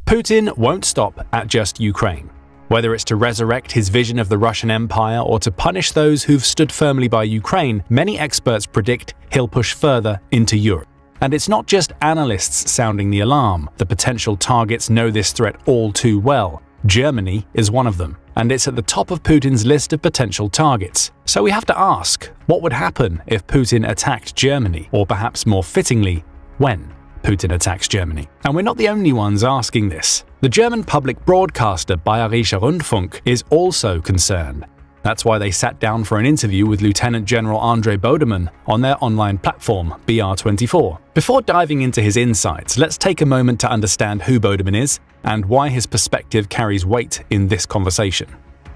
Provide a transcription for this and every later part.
Putin won't stop at just Ukraine. Whether it's to resurrect his vision of the Russian Empire or to punish those who've stood firmly by Ukraine, many experts predict he'll push further into Europe. And it's not just analysts sounding the alarm. The potential targets know this threat all too well. Germany is one of them, and it's at the top of Putin's list of potential targets. So we have to ask, what would happen if Putin attacked Germany? Or perhaps more fittingly, when Putin attacks Germany? And we're not the only ones asking this. The German public broadcaster Bayerischer Rundfunk is also concerned. That's why they sat down for an interview with Lieutenant General Andre Bodemann on their online platform, BR24. Before diving into his insights, let's take a moment to understand who Bodemann is and why his perspective carries weight in this conversation.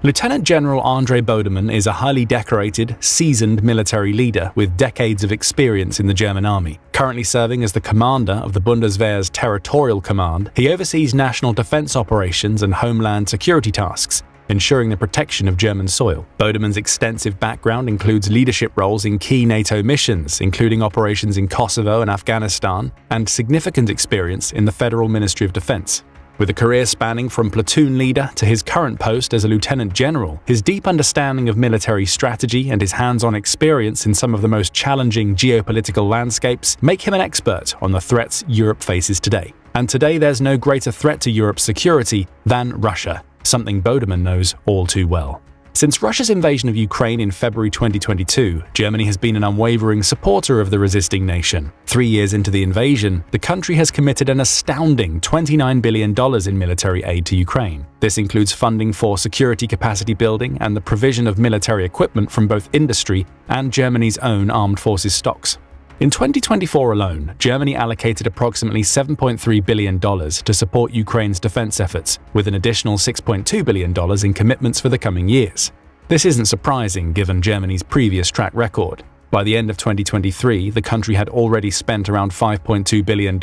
Lieutenant General Andre Bodemann is a highly decorated, seasoned military leader with decades of experience in the German army. Currently serving as the commander of the Bundeswehr's Territorial Command, he oversees national defense operations and homeland security tasks, ensuring the protection of German soil. Bodemann's extensive background includes leadership roles in key NATO missions, including operations in Kosovo and Afghanistan, and significant experience in the Federal Ministry of Defense. With a career spanning from platoon leader to his current post as a lieutenant general, his deep understanding of military strategy and his hands-on experience in some of the most challenging geopolitical landscapes make him an expert on the threats Europe faces today. And today there's no greater threat to Europe's security than Russia, something Bodemann knows all too well. Since Russia's invasion of Ukraine in February 2022, Germany has been an unwavering supporter of the resisting nation. 3 years into the invasion, the country has committed an astounding $29 billion in military aid to Ukraine. This includes funding for security capacity building and the provision of military equipment from both industry and Germany's own armed forces stocks. In 2024 alone, Germany allocated approximately $7.3 billion to support Ukraine's defense efforts, with an additional $6.2 billion in commitments for the coming years. This isn't surprising given Germany's previous track record. By the end of 2023, the country had already spent around $5.2 billion,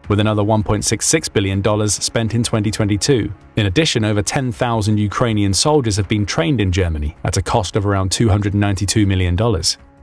with another $1.66 billion spent in 2022. In addition, over 10,000 Ukrainian soldiers have been trained in Germany at a cost of around $292 million.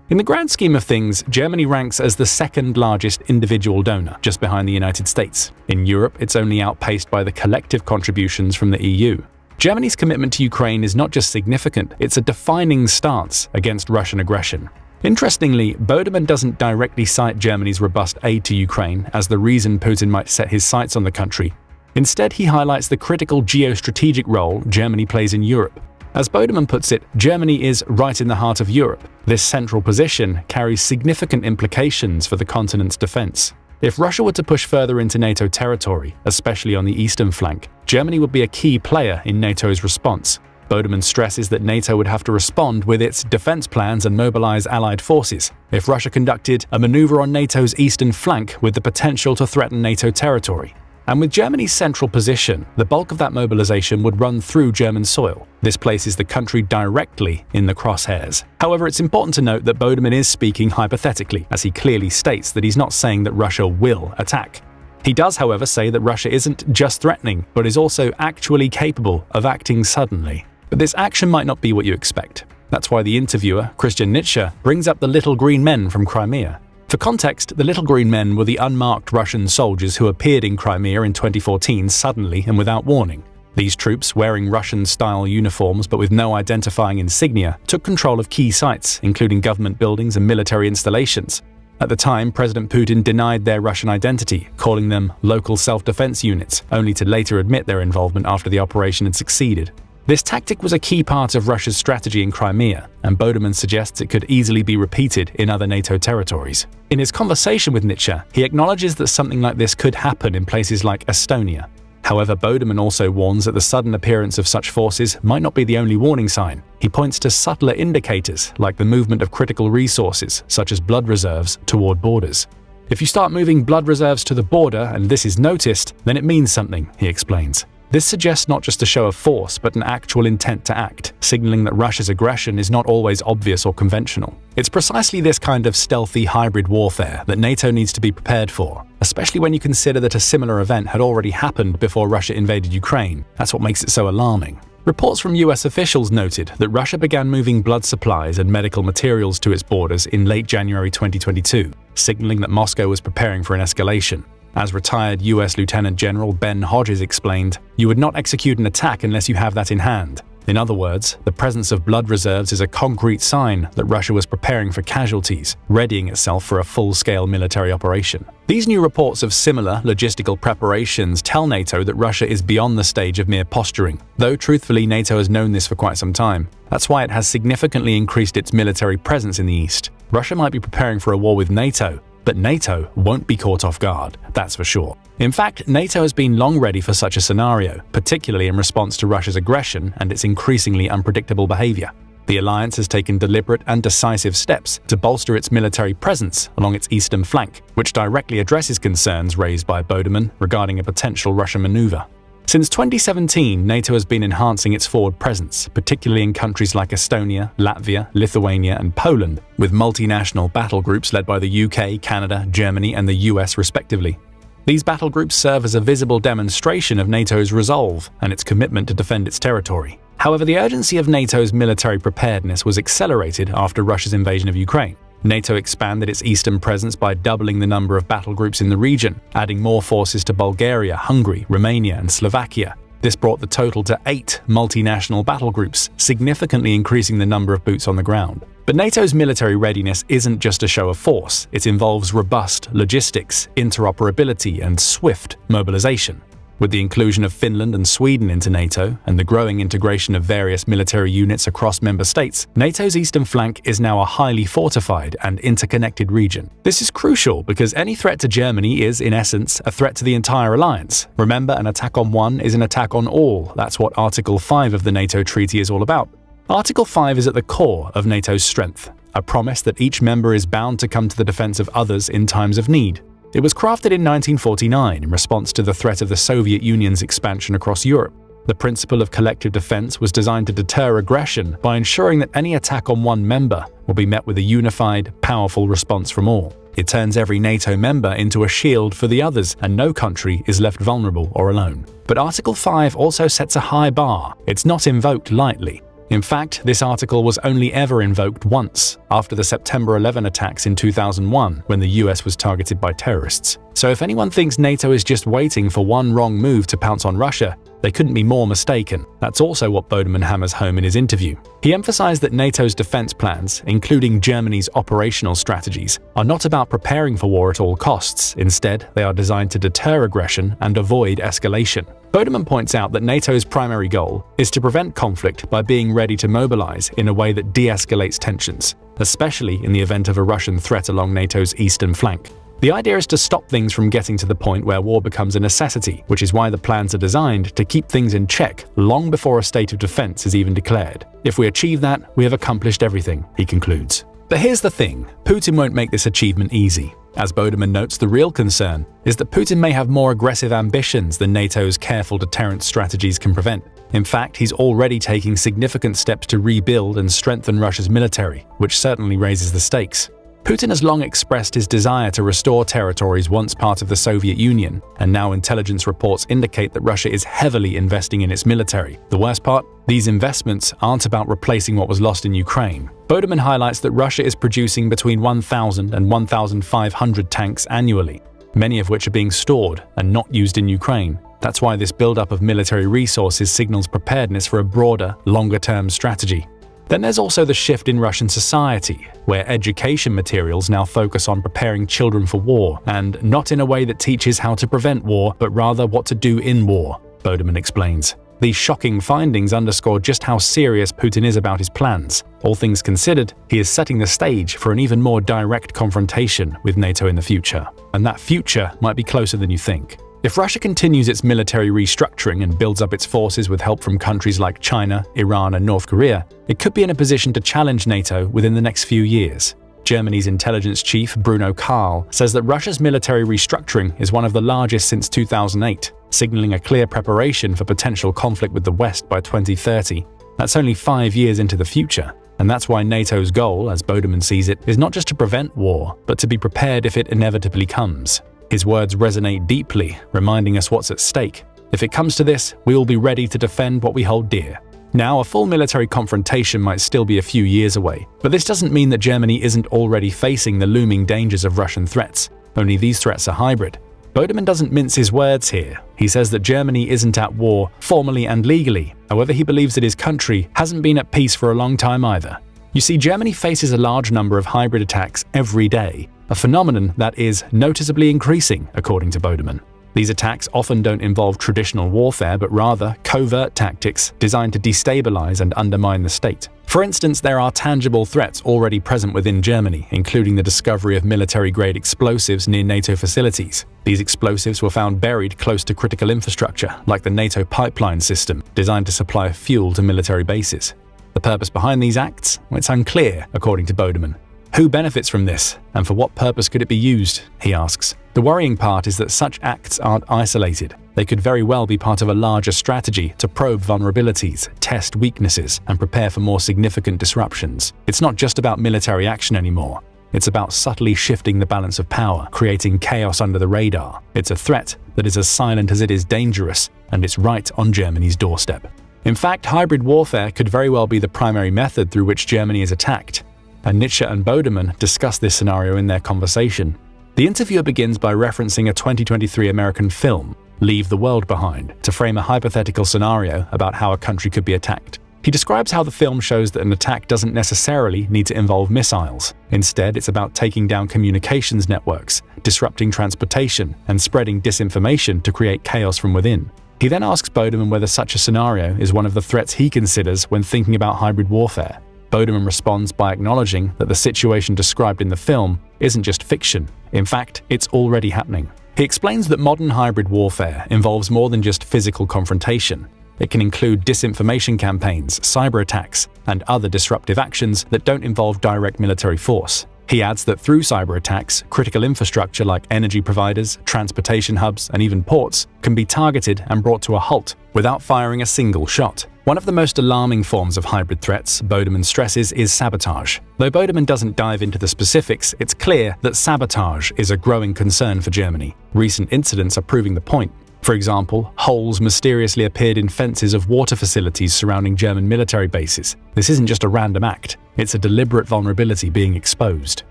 In the grand scheme of things, Germany ranks as the second largest individual donor, just behind the United States. In Europe, it's only outpaced by the collective contributions from the EU. Germany's commitment to Ukraine is not just significant, it's a defining stance against Russian aggression. Interestingly, Bodemann doesn't directly cite Germany's robust aid to Ukraine as the reason Putin might set his sights on the country. Instead, he highlights the critical geostrategic role Germany plays in Europe. As Bodemann puts it, Germany is right in the heart of Europe. This central position carries significant implications for the continent's defense. If Russia were to push further into NATO territory, especially on the eastern flank, Germany would be a key player in NATO's response. Bodemann stresses that NATO would have to respond with its defense plans and mobilize allied forces. If Russia conducted a maneuver on NATO's eastern flank with the potential to threaten NATO territory. And with Germany's central position, the bulk of that mobilization would run through German soil. This places the country directly in the crosshairs. However, it's important to note that Bodemann is speaking hypothetically, as he clearly states that he's not saying that Russia will attack. He does, however, say that Russia isn't just threatening, but is also actually capable of acting suddenly. But this action might not be what you expect. That's why the interviewer, Christian Nietzsche, brings up the little green men from Crimea. For context, the Little Green Men were the unmarked Russian soldiers who appeared in Crimea in 2014 suddenly and without warning. These troops, wearing Russian-style uniforms but with no identifying insignia, took control of key sites, including government buildings and military installations. At the time, President Putin denied their Russian identity, calling them local self-defense units, only to later admit their involvement after the operation had succeeded. This tactic was a key part of Russia's strategy in Crimea, and Bodemann suggests it could easily be repeated in other NATO territories. In his conversation with Nietzsche, he acknowledges that something like this could happen in places like Estonia. However, Bodemann also warns that the sudden appearance of such forces might not be the only warning sign. He points to subtler indicators, like the movement of critical resources, such as blood reserves, toward borders. If you start moving blood reserves to the border and this is noticed, then it means something, he explains. This suggests not just a show of force, but an actual intent to act, signaling that Russia's aggression is not always obvious or conventional. It's precisely this kind of stealthy hybrid warfare that NATO needs to be prepared for, especially when you consider that a similar event had already happened before Russia invaded Ukraine. That's what makes it so alarming. Reports from US officials noted that Russia began moving blood supplies and medical materials to its borders in late January 2022, signaling that Moscow was preparing for an escalation. As retired US Lieutenant General Ben Hodges explained, "You would not execute an attack unless you have that in hand." In other words, the presence of blood reserves is a concrete sign that Russia was preparing for casualties, readying itself for a full-scale military operation. These new reports of similar logistical preparations tell NATO that Russia is beyond the stage of mere posturing, though truthfully NATO has known this for quite some time. That's why it has significantly increased its military presence in the east. Russia might be preparing for a war with NATO, but NATO won't be caught off guard, that's for sure. In fact, NATO has been long ready for such a scenario, particularly in response to Russia's aggression and its increasingly unpredictable behavior. The alliance has taken deliberate and decisive steps to bolster its military presence along its eastern flank, which directly addresses concerns raised by Bodeman regarding a potential Russian maneuver. Since 2017, NATO has been enhancing its forward presence, particularly in countries like Estonia, Latvia, Lithuania, and Poland, with multinational battle groups led by the UK, Canada, Germany, and the US respectively. These battle groups serve as a visible demonstration of NATO's resolve and its commitment to defend its territory. However, the urgency of NATO's military preparedness was accelerated after Russia's invasion of Ukraine. NATO expanded its eastern presence by doubling the number of battle groups in the region, adding more forces to Bulgaria, Hungary, Romania, and Slovakia. This brought the total to 8 multinational battle groups, significantly increasing the number of boots on the ground. But NATO's military readiness isn't just a show of force, it involves robust logistics, interoperability, and swift mobilization. With the inclusion of Finland and Sweden into NATO and the growing integration of various military units across member states, NATO's eastern flank is now a highly fortified and interconnected region. This is crucial because any threat to Germany is, in essence, a threat to the entire alliance. Remember, an attack on one is an attack on all. That's what Article 5 of the NATO Treaty is all about. Article 5 is at the core of NATO's strength, a promise that each member is bound to come to the defense of others in times of need. It was crafted in 1949 in response to the threat of the Soviet Union's expansion across Europe. The principle of collective defense was designed to deter aggression by ensuring that any attack on one member will be met with a unified, powerful response from all. It turns every NATO member into a shield for the others, and no country is left vulnerable or alone. But Article 5 also sets a high bar. It's not invoked lightly. In fact, this article was only ever invoked once, after the September 11 attacks in 2001, when the US was targeted by terrorists. So if anyone thinks NATO is just waiting for one wrong move to pounce on Russia, they couldn't be more mistaken. That's also what Bodeman hammers home in his interview. He emphasized that NATO's defense plans, including Germany's operational strategies, are not about preparing for war at all costs. Instead, they are designed to deter aggression and avoid escalation. Bodeman points out that NATO's primary goal is to prevent conflict by being ready to mobilize in a way that de-escalates tensions, especially in the event of a Russian threat along NATO's eastern flank. The idea is to stop things from getting to the point where war becomes a necessity, which is why the plans are designed to keep things in check long before a state of defense is even declared. If we achieve that, we have accomplished everything, he concludes. But here's the thing, Putin won't make this achievement easy. As Bodeman notes, the real concern is that Putin may have more aggressive ambitions than NATO's careful deterrence strategies can prevent. In fact, he's already taking significant steps to rebuild and strengthen Russia's military, which certainly raises the stakes. Putin has long expressed his desire to restore territories once part of the Soviet Union, and now intelligence reports indicate that Russia is heavily investing in its military. The worst part? These investments aren't about replacing what was lost in Ukraine. Bodeman highlights that Russia is producing between 1,000 and 1,500 tanks annually, many of which are being stored and not used in Ukraine. That's why this buildup of military resources signals preparedness for a broader, longer-term strategy. Then there's also the shift in Russian society, where education materials now focus on preparing children for war, and not in a way that teaches how to prevent war, but rather what to do in war, Bodeman explains. These shocking findings underscore just how serious Putin is about his plans. All things considered, he is setting the stage for an even more direct confrontation with NATO in the future. And that future might be closer than you think. If Russia continues its military restructuring and builds up its forces with help from countries like China, Iran, and North Korea, it could be in a position to challenge NATO within the next few years. Germany's intelligence chief, Bruno Karl, says that Russia's military restructuring is one of the largest since 2008, signaling a clear preparation for potential conflict with the West by 2030. That's only 5 years into the future. And that's why NATO's goal, as Bodeman sees it, is not just to prevent war, but to be prepared if it inevitably comes. His words resonate deeply, reminding us what's at stake. If it comes to this, we will be ready to defend what we hold dear. Now, a full military confrontation might still be a few years away, but this doesn't mean that Germany isn't already facing the looming dangers of Russian threats. Only these threats are hybrid. Bodeman doesn't mince his words here. He says that Germany isn't at war formally and legally. However, he believes that his country hasn't been at peace for a long time either. You see, Germany faces a large number of hybrid attacks every day, a phenomenon that is noticeably increasing, according to Bodeman. These attacks often don't involve traditional warfare, but rather covert tactics designed to destabilize and undermine the state. For instance, there are tangible threats already present within Germany, including the discovery of military-grade explosives near NATO facilities. These explosives were found buried close to critical infrastructure, like the NATO pipeline system, designed to supply fuel to military bases. The purpose behind these acts? Well, it's unclear, according to Bodeman. Who benefits from this, and for what purpose could it be used, he asks. The worrying part is that such acts aren't isolated. They could very well be part of a larger strategy to probe vulnerabilities, test weaknesses, and prepare for more significant disruptions. It's not just about military action anymore. It's about subtly shifting the balance of power, creating chaos under the radar. It's a threat that is as silent as it is dangerous, and it's right on Germany's doorstep. In fact, hybrid warfare could very well be the primary method through which Germany is attacked. And Nietzsche and Bodeman discuss this scenario in their conversation. The interviewer begins by referencing a 2023 American film, Leave the World Behind, to frame a hypothetical scenario about how a country could be attacked. He describes how the film shows that an attack doesn't necessarily need to involve missiles. Instead, it's about taking down communications networks, disrupting transportation, and spreading disinformation to create chaos from within. He then asks Bodeman whether such a scenario is one of the threats he considers when thinking about hybrid warfare. Bodeman responds by acknowledging that the situation described in the film isn't just fiction. In fact, it's already happening. He explains that modern hybrid warfare involves more than just physical confrontation. It can include disinformation campaigns, cyber attacks, and other disruptive actions that don't involve direct military force. He adds that through cyber attacks, critical infrastructure like energy providers, transportation hubs, and even ports can be targeted and brought to a halt without firing a single shot. One of the most alarming forms of hybrid threats, Bodeman stresses, is sabotage. Though Bodeman doesn't dive into the specifics, it's clear that sabotage is a growing concern for Germany. Recent incidents are proving the point. For example, holes mysteriously appeared in fences of water facilities surrounding German military bases. This isn't just a random act, it's a deliberate vulnerability being exposed.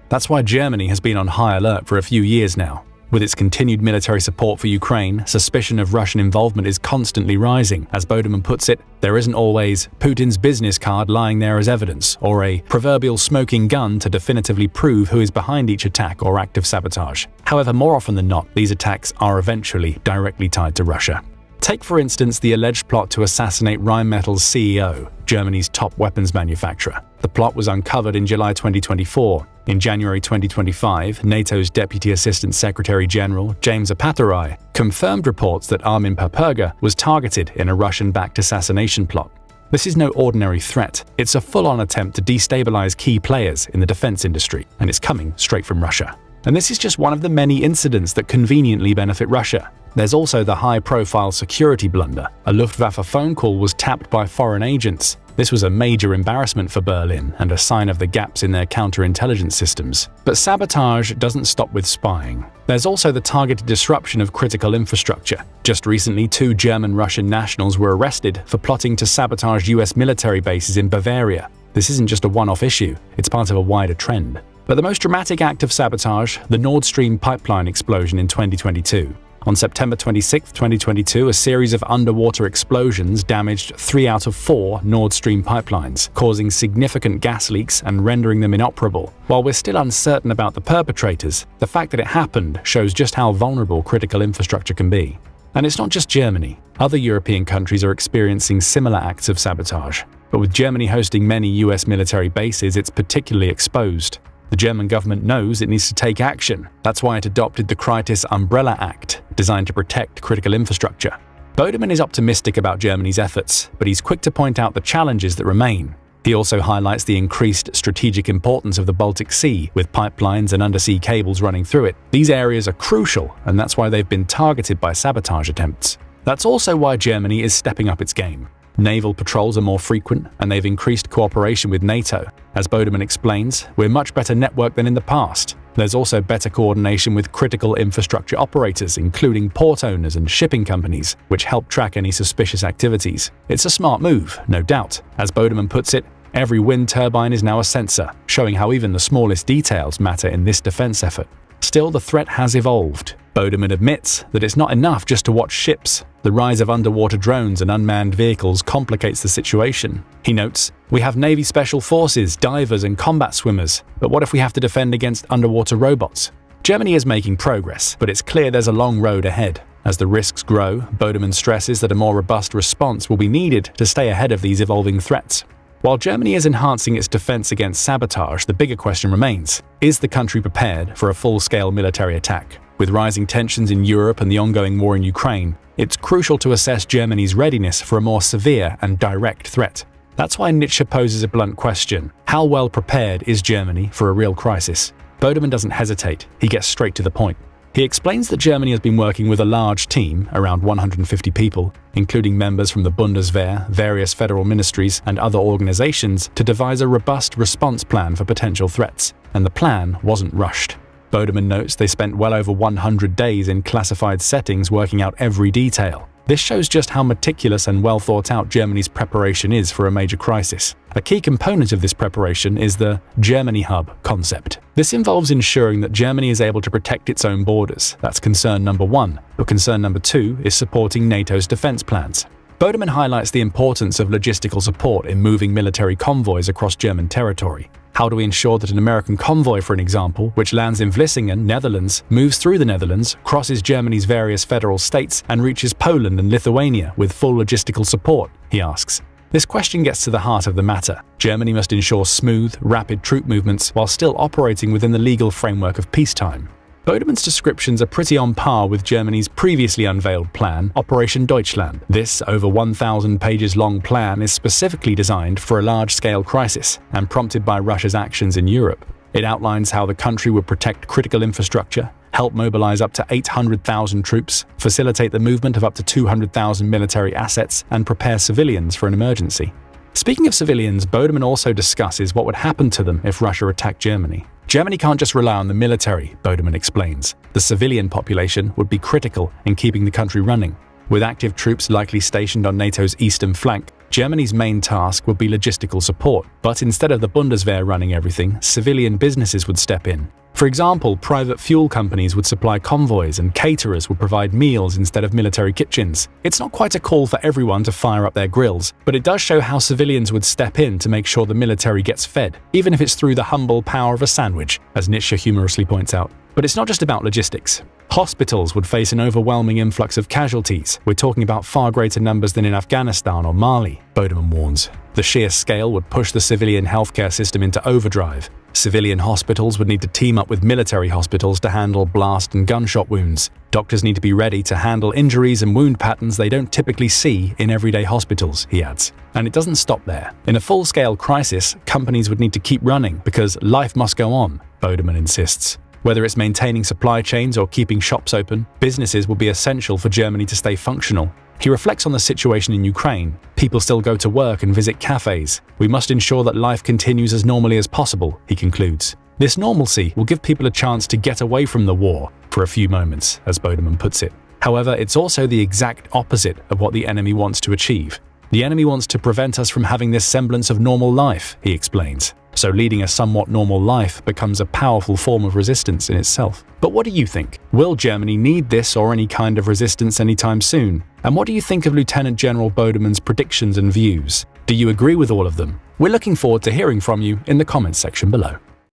That's why Germany has been on high alert for a few years now. With its continued military support for Ukraine, suspicion of Russian involvement is constantly rising. As Bodeman puts it, there isn't always Putin's business card lying there as evidence, or a proverbial smoking gun to definitively prove who is behind each attack or act of sabotage. However, more often than not, these attacks are eventually directly tied to Russia. Take, for instance, the alleged plot to assassinate Rheinmetall's CEO, Germany's top weapons manufacturer. The plot was uncovered in July 2024. In January 2025, NATO's Deputy Assistant Secretary General, James Apatharai, confirmed reports that Armin Papperger was targeted in a Russian-backed assassination plot. This is no ordinary threat. It's a full-on attempt to destabilize key players in the defense industry, and it's coming straight from Russia. And this is just one of the many incidents that conveniently benefit Russia. There's also the high-profile security blunder. A Luftwaffe phone call was tapped by foreign agents. This was a major embarrassment for Berlin and a sign of the gaps in their counterintelligence systems. But sabotage doesn't stop with spying. There's also the targeted disruption of critical infrastructure. Just recently, 2 German-Russian nationals were arrested for plotting to sabotage US military bases in Bavaria. This isn't just a one-off issue, it's part of a wider trend. But the most dramatic act of sabotage, the Nord Stream pipeline explosion in 2022. On September 26, 2022, a series of underwater explosions damaged 3 out of 4 Nord Stream pipelines, causing significant gas leaks and rendering them inoperable. While we're still uncertain about the perpetrators, the fact that it happened shows just how vulnerable critical infrastructure can be. And it's not just Germany. Other European countries are experiencing similar acts of sabotage. But with Germany hosting many US military bases, it's particularly exposed. The German government knows it needs to take action. That's why it adopted the Crisis Umbrella Act, designed to protect critical infrastructure. Bodeman is optimistic about Germany's efforts, but he's quick to point out the challenges that remain. He also highlights the increased strategic importance of the Baltic Sea, with pipelines and undersea cables running through it. These areas are crucial, and that's why they've been targeted by sabotage attempts. That's also why Germany is stepping up its game. Naval patrols are more frequent, and they've increased cooperation with NATO. As Bodeman explains, we're much better networked than in the past. There's also better coordination with critical infrastructure operators, including port owners and shipping companies, which help track any suspicious activities. It's a smart move, no doubt. As Bodeman puts it, every wind turbine is now a sensor, showing how even the smallest details matter in this defense effort. Still, the threat has evolved. Bodeman admits that it's not enough just to watch ships. The rise of underwater drones and unmanned vehicles complicates the situation. He notes, "We have Navy Special Forces, divers and combat swimmers, but what if we have to defend against underwater robots?" Germany is making progress, but it's clear there's a long road ahead. As the risks grow, Bodeman stresses that a more robust response will be needed to stay ahead of these evolving threats. While Germany is enhancing its defense against sabotage, the bigger question remains: is the country prepared for a full-scale military attack? With rising tensions in Europe and the ongoing war in Ukraine, it's crucial to assess Germany's readiness for a more severe and direct threat. That's why Nietzsche poses a blunt question: how well prepared is Germany for a real crisis? Bodeman doesn't hesitate, he gets straight to the point. He explains that Germany has been working with a large team, around 150 people, including members from the Bundeswehr, various federal ministries, and other organizations, to devise a robust response plan for potential threats, and the plan wasn't rushed. Bodeman notes they spent well over 100 days in classified settings working out every detail. This shows just how meticulous and well thought out Germany's preparation is for a major crisis. A key component of this preparation is the Germany Hub concept. This involves ensuring that Germany is able to protect its own borders. That's concern number one. But concern number two is supporting NATO's defense plans. Bodeman highlights the importance of logistical support in moving military convoys across German territory. How do we ensure that an American convoy, for an example, which lands in Vlissingen, Netherlands, moves through the Netherlands, crosses Germany's various federal states, and reaches Poland and Lithuania with full logistical support, he asks. This question gets to the heart of the matter. Germany must ensure smooth, rapid troop movements while still operating within the legal framework of peacetime. Bodeman's descriptions are pretty on par with Germany's previously unveiled plan, Operation Deutschland. This over 1,000 pages long plan is specifically designed for a large-scale crisis and prompted by Russia's actions in Europe. It outlines how the country would protect critical infrastructure, help mobilize up to 800,000 troops, facilitate the movement of up to 200,000 military assets, and prepare civilians for an emergency. Speaking of civilians, Bodeman also discusses what would happen to them if Russia attacked Germany. Germany can't just rely on the military, Bodeman explains. The civilian population would be critical in keeping the country running. With active troops likely stationed on NATO's eastern flank, Germany's main task would be logistical support. But instead of the Bundeswehr running everything, civilian businesses would step in. For example, private fuel companies would supply convoys and caterers would provide meals instead of military kitchens. It's not quite a call for everyone to fire up their grills, but it does show how civilians would step in to make sure the military gets fed, even if it's through the humble power of a sandwich, as Nietzsche humorously points out. But it's not just about logistics. Hospitals would face an overwhelming influx of casualties. We're talking about far greater numbers than in Afghanistan or Mali, Bodeman warns. The sheer scale would push the civilian healthcare system into overdrive. Civilian hospitals would need to team up with military hospitals to handle blast and gunshot wounds. Doctors need to be ready to handle injuries and wound patterns they don't typically see in everyday hospitals, he adds. And it doesn't stop there. In a full-scale crisis, companies would need to keep running because life must go on, Bodeman insists. Whether it's maintaining supply chains or keeping shops open, businesses will be essential for Germany to stay functional. He reflects on the situation in Ukraine. People still go to work and visit cafes. We must ensure that life continues as normally as possible, he concludes. This normalcy will give people a chance to get away from the war for a few moments, as Bodeman puts it. However, it's also the exact opposite of what the enemy wants to achieve. The enemy wants to prevent us from having this semblance of normal life, he explains. So leading a somewhat normal life becomes a powerful form of resistance in itself. But what do you think? Will Germany need this or any kind of resistance anytime soon? And what do you think of Lieutenant General Bodeman's predictions and views? Do you agree with all of them? We're looking forward to hearing from you in the comments section below.